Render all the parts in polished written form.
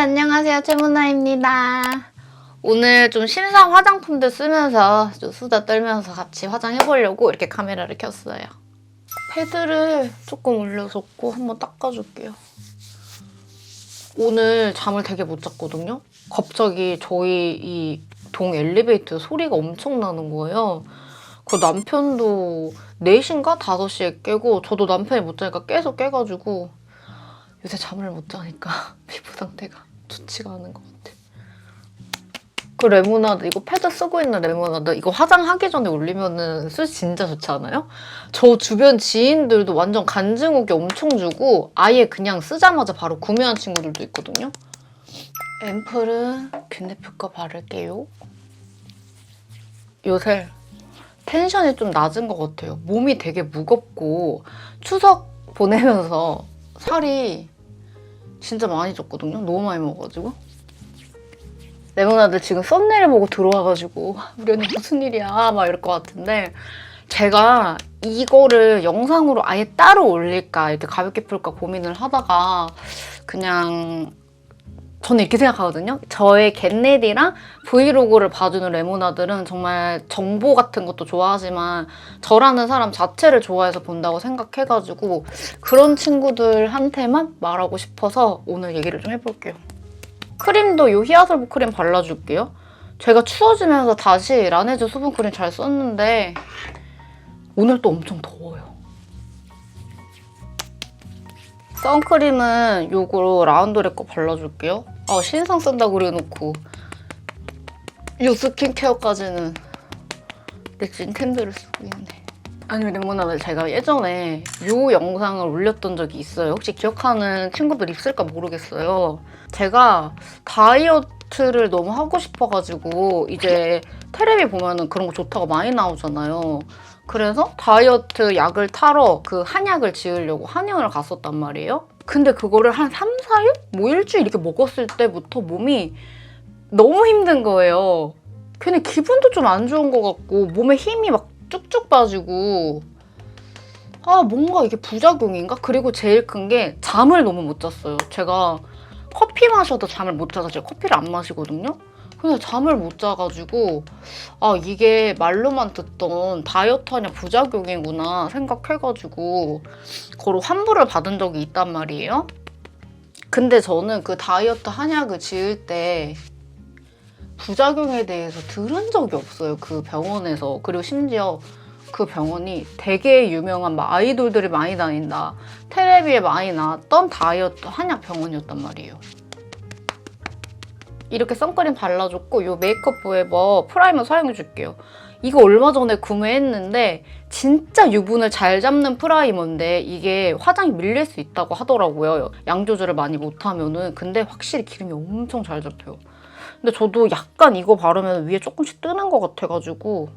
안녕하세요. 최문아입니다. 오늘 좀 신상 화장품들 쓰면서 좀 수다 떨면서 같이 화장해보려고 이렇게 카메라를 켰어요. 패드를 조금 올려줬고 한번 닦아줄게요. 오늘 잠을 되게 못 잤거든요. 갑자기 저희 이 동 엘리베이터 소리가 엄청 나는 거예요. 그 남편도 4시인가 5시에 깨고 저도 남편이 못 자니까 계속 깨가지고 요새 잠을 못 자니까 피부 상태가 좋지가 않은 것 같아. 그 레모나드, 이거 패드 쓰고 있는 레모나드, 이거 화장하기 전에 올리면은 술 진짜 좋지 않아요? 저 주변 지인들도 완전 간증 후기 엄청 주고 아예 그냥 쓰자마자 바로 구매한 친구들도 있거든요. 앰플은 뷰네프 거 바를게요. 요새 텐션이 좀 낮은 것 같아요. 몸이 되게 무겁고 추석 보내면서 살이 진짜 많이 쪘거든요. 너무 많이 먹어가지고. 레모나드 지금 썸네일 보고 들어와가지고 우리 언니 무슨 일이야 막 이럴 것 같은데 제가 이거를 영상으로 아예 따로 올릴까 이렇게 가볍게 풀까 고민을 하다가 그냥 저는 이렇게 생각하거든요. 저의 겟레디랑 브이로그를 봐주는 레모나들은 정말 정보 같은 것도 좋아하지만 저라는 사람 자체를 좋아해서 본다고 생각해가지고 그런 친구들한테만 말하고 싶어서 오늘 얘기를 좀 해볼게요. 크림도 이 히아솔브 크림 발라줄게요. 제가 추워지면서 다시 라네즈 수분크림 잘 썼는데 오늘 또 엄청 더워요. 선크림은 요거 라운드레 거 발라줄게요. 아, 신상 쓴다고 그래놓고 요 스킨케어까지는 내 찐템들을 쓰고 있네. 아니 레모나드 제가 예전에 요 영상을 올렸던 적이 있어요. 혹시 기억하는 친구들 있을까 모르겠어요. 제가 다이어트를 너무 하고 싶어가지고 이제 텔레비 보면은 그런 거 좋다고 많이 나오잖아요. 그래서 다이어트 약을 타러 그 한약을 지으려고 한의원을 갔었단 말이에요. 근데 그거를 한 3, 4일? 뭐 일주일 이렇게 먹었을 때부터 몸이 너무 힘든 거예요. 괜히 기분도 좀 안 좋은 것 같고 몸에 힘이 막 쭉쭉 빠지고 아 뭔가 이게 부작용인가? 그리고 제일 큰 게 잠을 너무 못 잤어요. 제가 커피 마셔도 잠을 못 자서 제가 커피를 안 마시거든요. 근데 잠을 못 자가지고 아 이게 말로만 듣던 다이어트 한약 부작용이구나 생각해가지고 그걸 환불을 받은 적이 있단 말이에요. 근데 저는 그 다이어트 한약을 지을 때 부작용에 대해서 들은 적이 없어요. 그 병원에서. 그리고 심지어 그 병원이 되게 유명한 막 아이돌들이 많이 다닌다. 텔레비에 많이 나왔던 다이어트 한약 병원이었단 말이에요. 이렇게 선크림 발라줬고 이 메이크업 포에버 프라이머 사용해줄게요. 이거 얼마 전에 구매했는데 진짜 유분을 잘 잡는 프라이머인데 이게 화장이 밀릴 수 있다고 하더라고요. 양 조절을 많이 못하면은. 근데 확실히 기름이 엄청 잘 잡혀요. 근데 저도 약간 이거 바르면 위에 조금씩 뜨는 것 같아가지고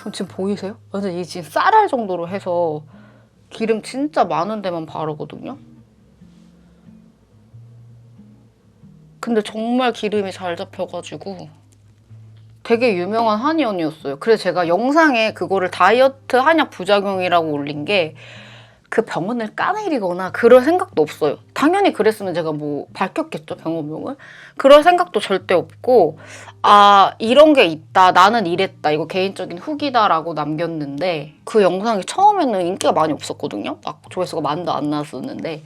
전 지금 보이세요? 완전 이게 지금 쌀알 정도로 해서 기름 진짜 많은 데만 바르거든요. 근데 정말 기름이 잘 잡혀가지고 되게 유명한 한의원이었어요. 그래서 제가 영상에 그거를 다이어트 한약 부작용이라고 올린 게 그 병원을 까내리거나 그럴 생각도 없어요. 당연히 그랬으면 제가 뭐 밝혔겠죠, 병원명을. 그럴 생각도 절대 없고 아 이런 게 있다, 나는 이랬다, 이거 개인적인 후기다라고 남겼는데 그 영상이 처음에는 인기가 많이 없었거든요. 막 조회수가 만도 안 나왔었는데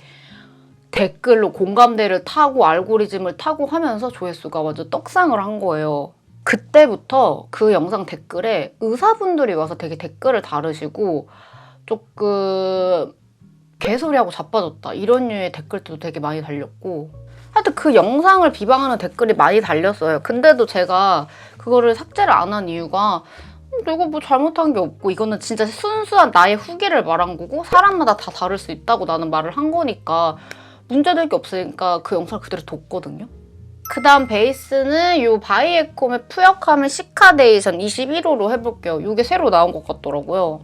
댓글로 공감대를 타고 알고리즘을 타고 하면서 조회수가 완전 떡상을 한 거예요. 그때부터 그 영상 댓글에 의사분들이 와서 되게 댓글을 달으시고 조금 개소리하고 자빠졌다 이런 류의 댓글도 되게 많이 달렸고 하여튼 그 영상을 비방하는 댓글이 많이 달렸어요. 근데도 제가 그거를 삭제를 안 한 이유가 내가 뭐 잘못한 게 없고 이거는 진짜 순수한 나의 후기를 말한 거고 사람마다 다 다를 수 있다고 나는 말을 한 거니까 문제될 게 없으니까 그 영상을 그대로 뒀거든요. 그 다음 베이스는 이 바이에콤의 푸역함을 시카데이션 21호로 해볼게요. 이게 새로 나온 것 같더라고요.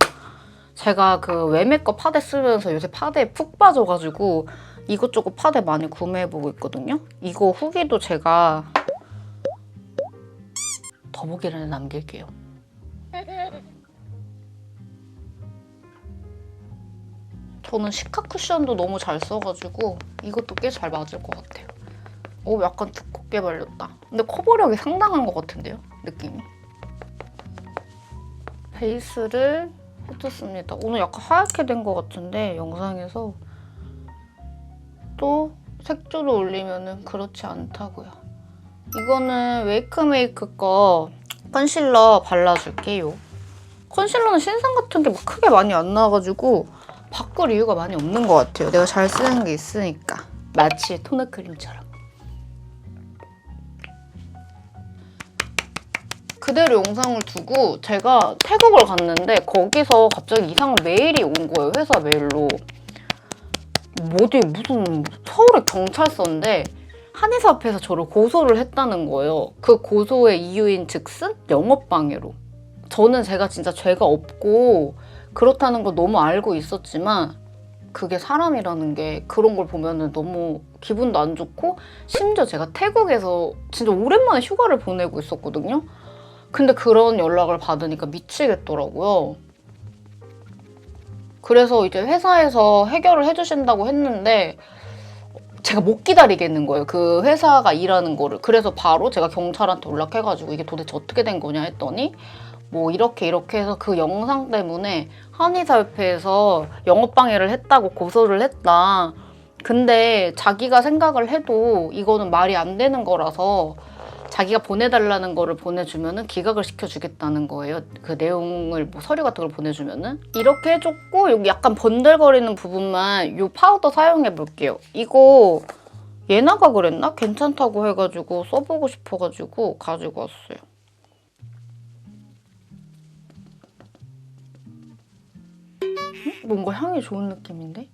제가 그 외메거 파데 쓰면서 요새 파데에 푹 빠져가지고 이것저것 파데 많이 구매해보고 있거든요. 이거 후기도 제가 더보기란에 남길게요. 저는 시카 쿠션도 너무 잘 써가지고 이것도 꽤 잘 맞을 것 같아요. 오, 약간 두껍게 발렸다. 근데 커버력이 상당한 것 같은데요? 느낌이. 베이스를 해줬습니다. 오늘 약간 하얗게 된 것 같은데 영상에서 또 색조를 올리면 그렇지 않다고요. 이거는 웨이크메이크 거 컨실러 발라줄게요. 컨실러는 신상 같은 게 막 크게 많이 안 나와가지고 바꿀 이유가 많이 없는 것 같아요. 내가 잘 쓰는 게 있으니까. 마치 토너 크림처럼. 그대로 영상을 두고 제가 태국을 갔는데 거기서 갑자기 이상한 메일이 온 거예요. 회사 메일로. 어디 무슨 서울의 경찰서인데 한의사 앞에서 저를 고소를 했다는 거예요. 그 고소의 이유인 즉슨 영업방해로. 저는 제가 진짜 죄가 없고 그렇다는 걸 너무 알고 있었지만 그게 사람이라는 게 그런 걸 보면 너무 기분도 안 좋고 심지어 제가 태국에서 진짜 오랜만에 휴가를 보내고 있었거든요. 근데 그런 연락을 받으니까 미치겠더라고요. 그래서 이제 회사에서 해결을 해주신다고 했는데 제가 못 기다리겠는 거예요. 그 회사가 일하는 거를. 그래서 바로 제가 경찰한테 연락해가지고 이게 도대체 어떻게 된 거냐 했더니 뭐 이렇게 해서 그 영상 때문에 한의사협회에서 영업방해를 했다고 고소를 했다. 근데 자기가 생각을 해도 이거는 말이 안 되는 거라서 자기가 보내달라는 거를 보내주면은 기각을 시켜주겠다는 거예요. 그 내용을 뭐 서류 같은 걸 보내주면은 이렇게 해줬고 여기 약간 번들거리는 부분만 이 파우더 사용해 볼게요. 이거 예나가 그랬나? 괜찮다고 해가지고 써보고 싶어가지고 가지고 왔어요. 뭔가 향이 좋은 느낌인데?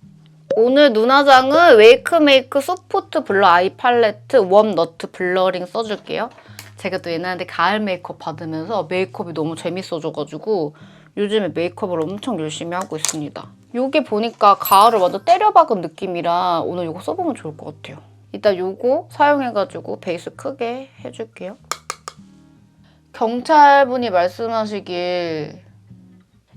오늘 눈화장은 웨이크메이크 소프트 블러 아이 팔레트 웜 너트 블러링 써줄게요. 제가 또 옛날에 가을 메이크업 받으면서 메이크업이 너무 재밌어져가지고 요즘에 메이크업을 엄청 열심히 하고 있습니다. 이게 보니까 가을을 완전 때려박은 느낌이라 오늘 이거 써보면 좋을 것 같아요. 이따 이거 사용해가지고 베이스 크게 해줄게요. 경찰분이 말씀하시길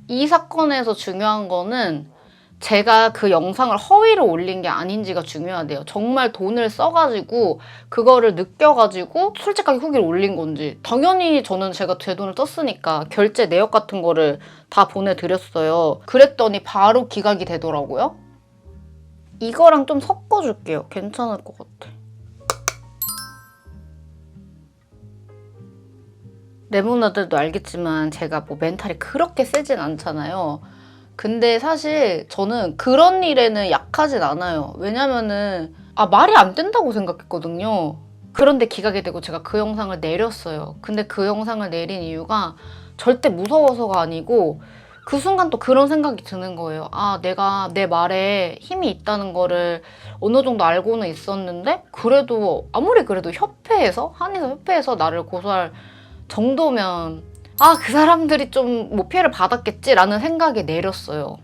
이 사건에서 중요한 거는 제가 그 영상을 허위로 올린 게 아닌지가 중요하대요. 정말 돈을 써가지고 그거를 느껴가지고 솔직하게 후기를 올린 건지. 당연히 저는 제가 제 돈을 썼으니까 결제 내역 같은 거를 다 보내드렸어요. 그랬더니 바로 기각이 되더라고요. 이거랑 좀 섞어줄게요. 괜찮을 것 같아. 레모나들도 알겠지만 제가 뭐 멘탈이 그렇게 세진 않잖아요. 근데 사실 저는 그런 일에는 약하진 않아요. 왜냐면은 말이 안 된다고 생각했거든요. 그런데 기각이 되고 제가 그 영상을 내렸어요. 근데 그 영상을 내린 이유가 절대 무서워서가 아니고 그 순간 또 그런 생각이 드는 거예요. 내가 내 말에 힘이 있다는 거를 어느 정도 알고는 있었는데 그래도 아무리 그래도 한의사 협회에서 나를 고소할 정도면 그 사람들이 좀 뭐 피해를 받았겠지라는 생각에 내렸어요.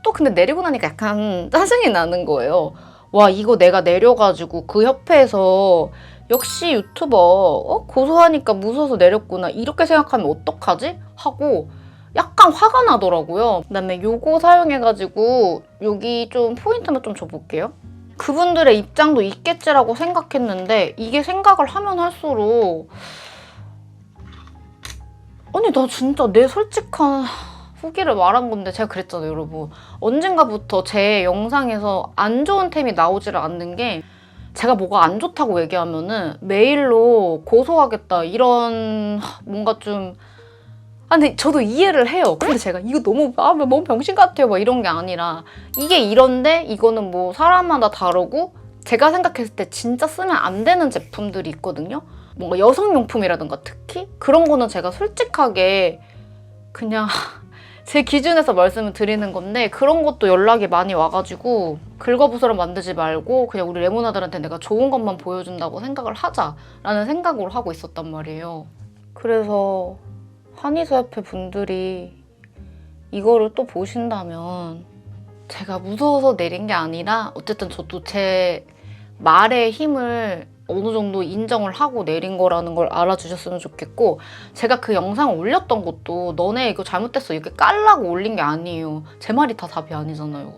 또 근데 내리고 나니까 약간 짜증이 나는 거예요. 와, 이거 내가 내려가지고 그 협회에서 역시 유튜버 고소하니까 무서워서 내렸구나 이렇게 생각하면 어떡하지? 하고 약간 화가 나더라고요. 그다음에 요거 사용해가지고 여기 좀 포인트만 좀 줘볼게요. 그분들의 입장도 있겠지라고 생각했는데 이게 생각을 하면 할수록 아니 나 진짜 내 솔직한 후기를 말한 건데 제가 그랬잖아요, 여러분. 언젠가부터 제 영상에서 안 좋은 템이 나오지를 않는 게 제가 뭐가 안 좋다고 얘기하면은 메일로 고소하겠다 이런 뭔가 좀 근데 저도 이해를 해요. 근데 제가 이거 너무 병신 같아요 막 이런 게 아니라 이게 이런데 이거는 뭐 사람마다 다르고 제가 생각했을 때 진짜 쓰면 안 되는 제품들이 있거든요. 뭔가 여성용품이라든가 특히 그런 거는 제가 솔직하게 그냥 제 기준에서 말씀을 드리는 건데 그런 것도 연락이 많이 와가지고 긁어부스럼 만들지 말고 그냥 우리 레모나들한테 내가 좋은 것만 보여준다고 생각을 하자라는 생각으로 하고 있었단 말이에요. 그래서 한의사협회 분들이 이거를 또 보신다면 제가 무서워서 내린 게 아니라 어쨌든 저도 제 말의 힘을 어느 정도 인정을 하고 내린 거라는 걸 알아주셨으면 좋겠고 제가 그 영상을 올렸던 것도 너네 이거 잘못됐어 이렇게 깔라고 올린 게 아니에요. 제 말이 다 답이 아니잖아요.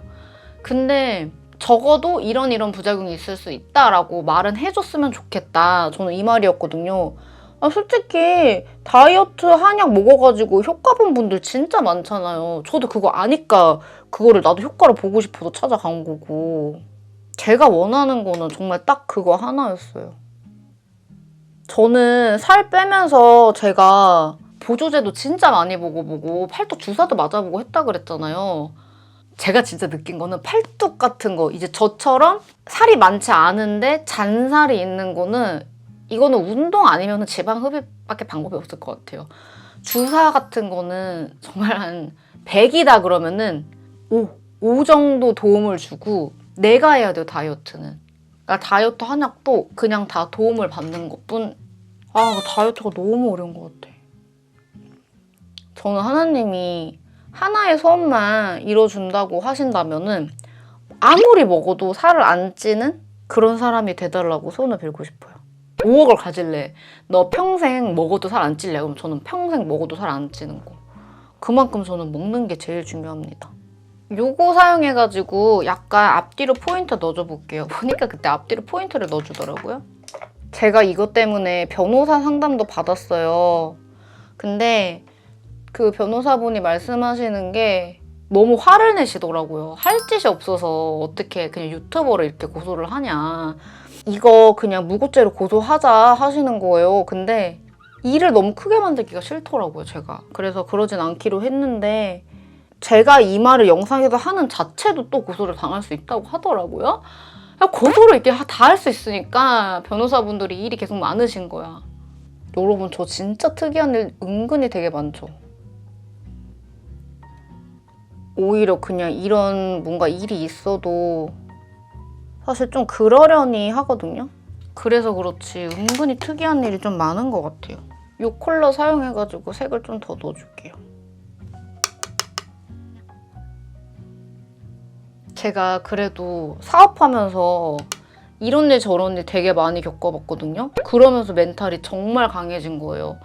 근데 적어도 이런 부작용이 있을 수 있다라고 말은 해줬으면 좋겠다. 저는 이 말이었거든요. 솔직히 다이어트 한약 먹어가지고 효과 본 분들 진짜 많잖아요. 저도 그거 아니까 그거를 나도 효과를 보고 싶어서 찾아간 거고. 제가 원하는 거는 정말 딱 그거 하나였어요. 저는 살 빼면서 제가 보조제도 진짜 많이 보고 팔뚝 주사도 맞아보고 했다 그랬잖아요. 제가 진짜 느낀 거는 팔뚝 같은 거, 이제 저처럼 살이 많지 않은데 잔살이 있는 거는 이거는 운동 아니면 지방 흡입밖에 방법이 없을 것 같아요. 주사 같은 거는 정말 한 100이다 그러면은 5 정도 도움을 주고 내가 해야 돼요, 다이어트는. 그러니까 다이어트 한약도 그냥 다 도움을 받는 것뿐. 다이어트가 너무 어려운 것 같아. 저는 하나님이 하나의 소원만 이뤄준다고 하신다면은 아무리 먹어도 살을 안 찌는 그런 사람이 돼달라고 소원을 빌고 싶어요. 5억을 가질래. 너 평생 먹어도 살 안 찔래. 그럼 저는 평생 먹어도 살 안 찌는 거. 그만큼 저는 먹는 게 제일 중요합니다. 요거 사용해가지고 약간 앞뒤로 포인트 넣어줘 볼게요. 보니까 그때 앞뒤로 포인트를 넣어주더라고요. 제가 이것 때문에 변호사 상담도 받았어요. 근데 그 변호사분이 말씀하시는 게 너무 화를 내시더라고요. 할 짓이 없어서 어떻게 그냥 유튜버를 이렇게 고소를 하냐. 이거 그냥 무고죄로 고소하자 하시는 거예요. 근데 일을 너무 크게 만들기가 싫더라고요, 제가. 그래서 그러진 않기로 했는데 제가 이 말을 영상에서 하는 자체도 또 고소를 당할 수 있다고 하더라고요. 고소를 이렇게 다 할 수 있으니까 변호사분들이 일이 계속 많으신 거야. 여러분, 저 진짜 특이한 일 은근히 되게 많죠. 오히려 그냥 이런 뭔가 일이 있어도 사실 좀 그러려니 하거든요. 그래서 그렇지 은근히 특이한 일이 좀 많은 것 같아요. 이 컬러 사용해가지고 색을 좀 더 넣어줄게요. 제가 그래도 사업하면서 이런 일 저런 일 되게 많이 겪어봤거든요. 그러면서 멘탈이 정말 강해진 거예요.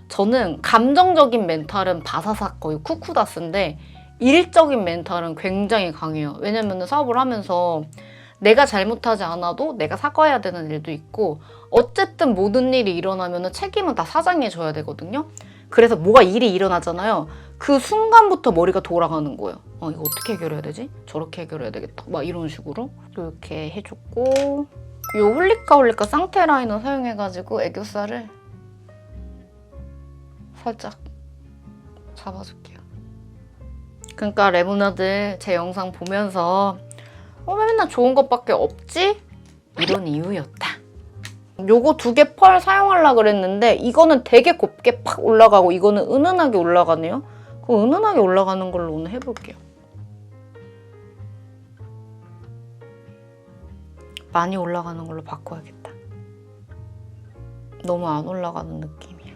저는 감정적인 멘탈은 바사삭 거의 쿠쿠다스인데 일적인 멘탈은 굉장히 강해요. 왜냐면 사업을 하면서 내가 잘못하지 않아도 내가 사과해야 되는 일도 있고 어쨌든 모든 일이 일어나면 책임은 다 사장이 져야 되거든요. 그래서 뭐가 일이 일어나잖아요. 그 순간부터 머리가 돌아가는 거예요. 이거 어떻게 해결해야 되지? 저렇게 해결해야 되겠다. 막 이런 식으로 이렇게 해줬고 이 홀리카 쌍테 라이너 사용해가지고 애교살을 살짝 잡아줄게요. 그러니까 레몬아들 제 영상 보면서 맨날 좋은 것밖에 없지? 이런 이유였다. 요거 2개 펄 사용하려고 그랬는데 이거는 되게 곱게 팍 올라가고 이거는 은은하게 올라가네요. 그 은은하게 올라가는 걸로 오늘 해볼게요. 많이 올라가는 걸로 바꿔야겠다. 너무 안 올라가는 느낌이야.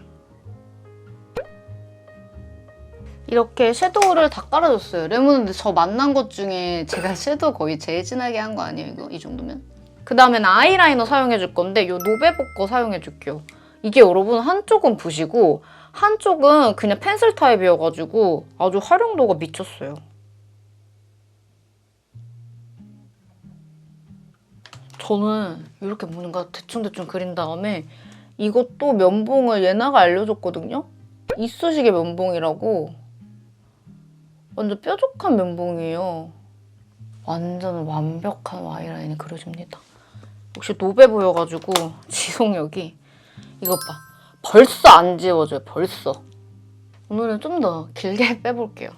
이렇게 섀도우를 다 깔아줬어요. 레몬은 저 만난 것 중에 제가 섀도우 거의 제일 진하게 한 거 아니에요, 이거? 이 정도면? 그 다음엔 아이라이너 사용해줄 건데 이 노베보 거 사용해줄게요. 이게 여러분 한쪽은 붓이고 한쪽은 그냥 펜슬 타입이어가지고 아주 활용도가 미쳤어요. 저는 이렇게 뭔가 대충대충 그린 다음에 이것도 면봉을 예나가 알려줬거든요? 이쑤시개 면봉이라고 완전 뾰족한 면봉이에요. 완전 완벽한 아이라인이 그려집니다. 역시 노베보여가지고 지속력이 이것 봐. 벌써 안 지워져요. 벌써. 오늘은 좀 더 길게 빼볼게요.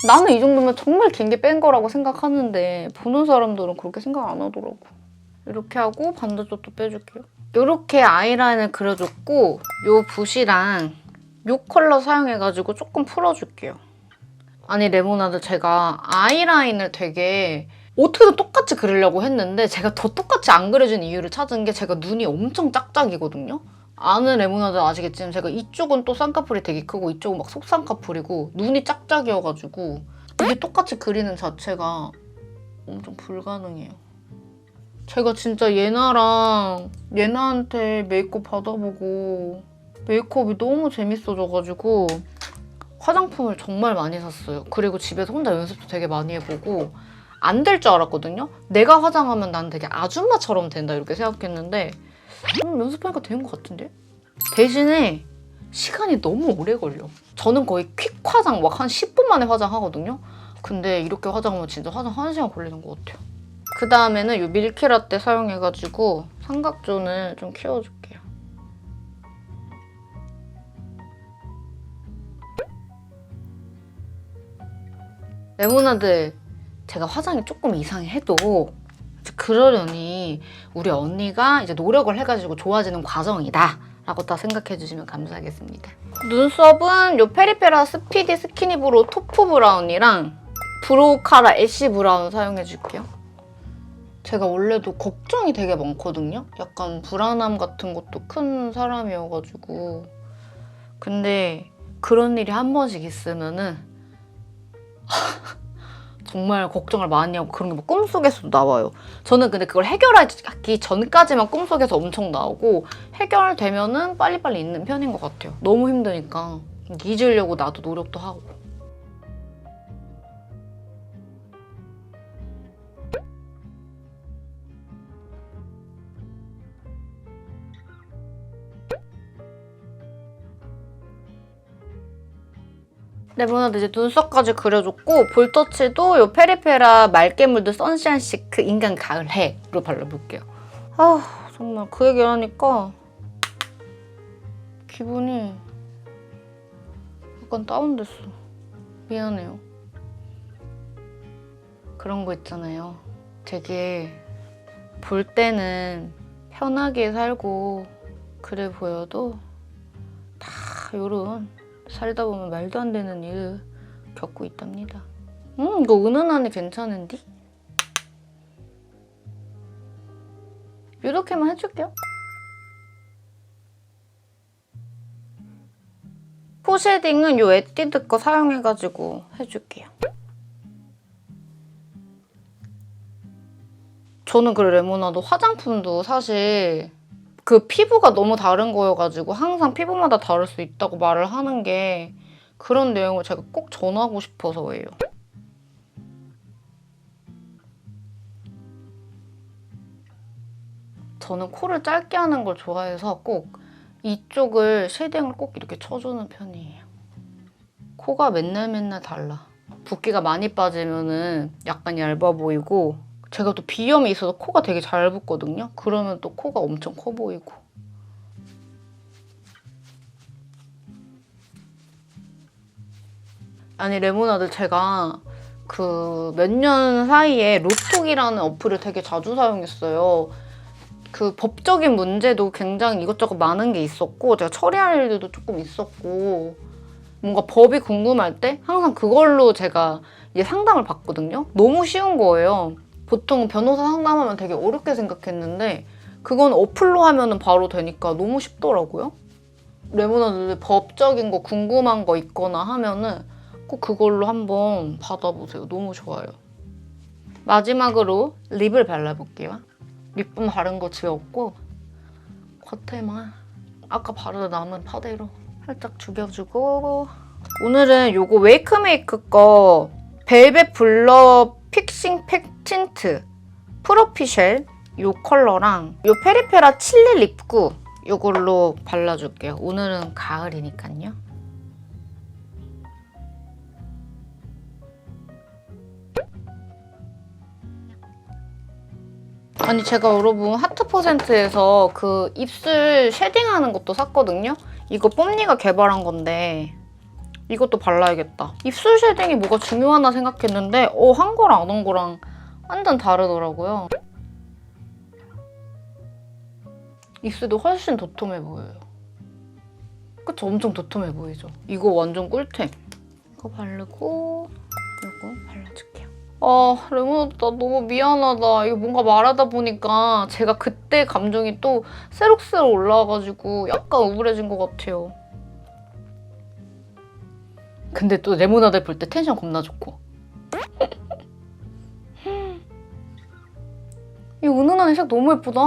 나는 이 정도면 정말 길게 뺀 거라고 생각하는데 보는 사람들은 그렇게 생각 안 하더라고. 이렇게 하고 반대쪽도 빼줄게요. 이렇게 아이라인을 그려줬고 이 붓이랑 이 컬러 사용해가지고 조금 풀어줄게요. 아니 레모나드 제가 아이라인을 되게 어떻게든 똑같이 그리려고 했는데 제가 더 똑같이 안 그려진 이유를 찾은 게 제가 눈이 엄청 짝짝이거든요. 아는 레모나드 아시겠지만 제가 이쪽은 또 쌍꺼풀이 되게 크고 이쪽은 막 속쌍꺼풀이고 눈이 짝짝이어가지고 이게 똑같이 그리는 자체가 엄청 불가능해요. 제가 진짜 예나한테 메이크업 받아보고 메이크업이 너무 재밌어져가지고 화장품을 정말 많이 샀어요. 그리고 집에서 혼자 연습도 되게 많이 해보고 안 될 줄 알았거든요. 내가 화장하면 난 되게 아줌마처럼 된다 이렇게 생각했는데 연습하니까 되는 것 같은데? 대신에 시간이 너무 오래 걸려. 저는 거의 퀵 화장 막 한 10분 만에 화장하거든요. 근데 이렇게 화장하면 진짜 화장 1시간 걸리는 것 같아요. 그 다음에는 이 밀키라떼 사용해가지고 삼각존을 좀 키워줄게요. 레모나드, 제가 화장이 조금 이상해도 그러려니 우리 언니가 이제 노력을 해가지고 좋아지는 과정이다 라고 다 생각해 주시면 감사하겠습니다. 눈썹은 요 페리페라 스피디 스키니브로우 토프 브라운이랑 브로우 카라 애쉬 브라운 사용해 줄게요. 제가 원래도 걱정이 되게 많거든요. 약간 불안함 같은 것도 큰 사람이어가지고. 근데 그런 일이 한 번씩 있으면은 정말 걱정을 많이 하고 그런 게 막 꿈속에서도 나와요. 저는 근데 그걸 해결하기 전까지만 꿈속에서 엄청 나오고 해결되면은 빨리빨리 있는 편인 것 같아요. 너무 힘드니까 잊으려고 나도 노력도 하고. 레모나드 이제 눈썹까지 그려줬고 볼터치도 이 페리페라 맑게 물든 선샤인 시크 인간 가을 해로 발라볼게요. 아 정말 그 얘기를 하니까 기분이 약간 다운됐어. 미안해요. 그런 거 있잖아요. 되게 볼 때는 편하게 살고 그래 보여도 다 요런 살다 보면 말도 안 되는 일 겪고 있답니다. 이거 은은하니 괜찮은디? 이렇게만 해줄게요. 코 쉐딩은 이 에뛰드 거 사용해가지고 해줄게요. 저는 그래 레모나드 화장품도 사실 그 피부가 너무 다른 거여가지고 항상 피부마다 다를 수 있다고 말을 하는 게 그런 내용을 제가 꼭 전하고 싶어서예요. 저는 코를 짧게 하는 걸 좋아해서 꼭 이쪽을 쉐딩을 꼭 이렇게 쳐주는 편이에요. 코가 맨날 달라. 붓기가 많이 빠지면은 약간 얇아 보이고 제가 또 비염이 있어서 코가 되게 잘 붓거든요. 그러면 또 코가 엄청 커 보이고. 아니 레모나드 제가 그 몇 년 사이에 로톡이라는 어플을 되게 자주 사용했어요. 그 법적인 문제도 굉장히 이것저것 많은 게 있었고 제가 처리할 일도 조금 있었고 뭔가 법이 궁금할 때 항상 그걸로 제가 이제 상담을 받거든요. 너무 쉬운 거예요. 보통 변호사 상담하면 되게 어렵게 생각했는데 그건 어플로 하면 바로 되니까 너무 쉽더라고요. 레모나드 법적인 거 궁금한 거 있거나 하면은 꼭 그걸로 한번 받아보세요. 너무 좋아요. 마지막으로 립을 발라볼게요. 립밤 바른 거 집에 없고 겉에만 아까 바르다 남은 파데로 살짝 죽여주고 오늘은 요거 웨이크메이크 거 벨벳 블러 픽싱 팩 틴트 프로피쉘 요 컬러랑 요 페리페라 칠리 립구 요걸로 발라줄게요. 오늘은 가을이니까요. 아니 제가 여러분 하트%에서 그 입술 쉐딩하는 것도 샀거든요. 이거 뽐니가 개발한 건데 이것도 발라야겠다. 입술 쉐딩이 뭐가 중요하나 생각했는데 한 거랑 안 한 거랑 완전 다르더라고요. 입술도 훨씬 도톰해 보여요. 그쵸? 엄청 도톰해 보이죠? 이거 완전 꿀템. 이거 바르고 이거 발라줄게요. 레모나드 나 너무 미안하다. 이거 뭔가 말하다 보니까 제가 그때 감정이 또 새록새록 올라와가지고 약간 우울해진 것 같아요. 근데 또 레모나드 볼 때 텐션 겁나 좋고. 이 은은한 색 너무 예쁘다.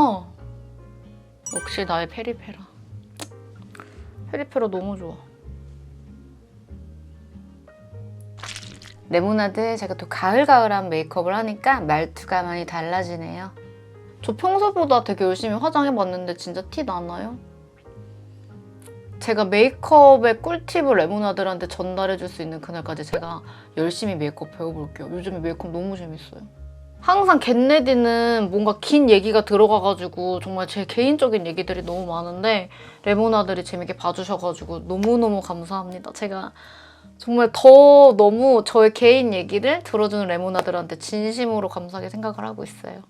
역시 나의 페리페라. 페리페라 너무 좋아. 레모나드 제가 또 가을가을한 메이크업을 하니까 말투가 많이 달라지네요. 저 평소보다 되게 열심히 화장해봤는데 진짜 티 나나요? 제가 메이크업의 꿀팁을 레모나들한테 전달해줄 수 있는 그날까지 제가 열심히 메이크업 배워볼게요. 요즘에 메이크업 너무 재밌어요. 항상 겟레디는 뭔가 긴 얘기가 들어가가지고 정말 제 개인적인 얘기들이 너무 많은데 레모나들이 재밌게 봐주셔가지고 너무너무 감사합니다. 제가 정말 더 너무 저의 개인 얘기를 들어주는 레모나들한테 진심으로 감사하게 생각을 하고 있어요.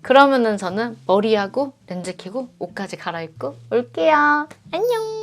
그러면은 저는 머리하고 렌즈 끼고 옷까지 갈아입고 올게요. 안녕!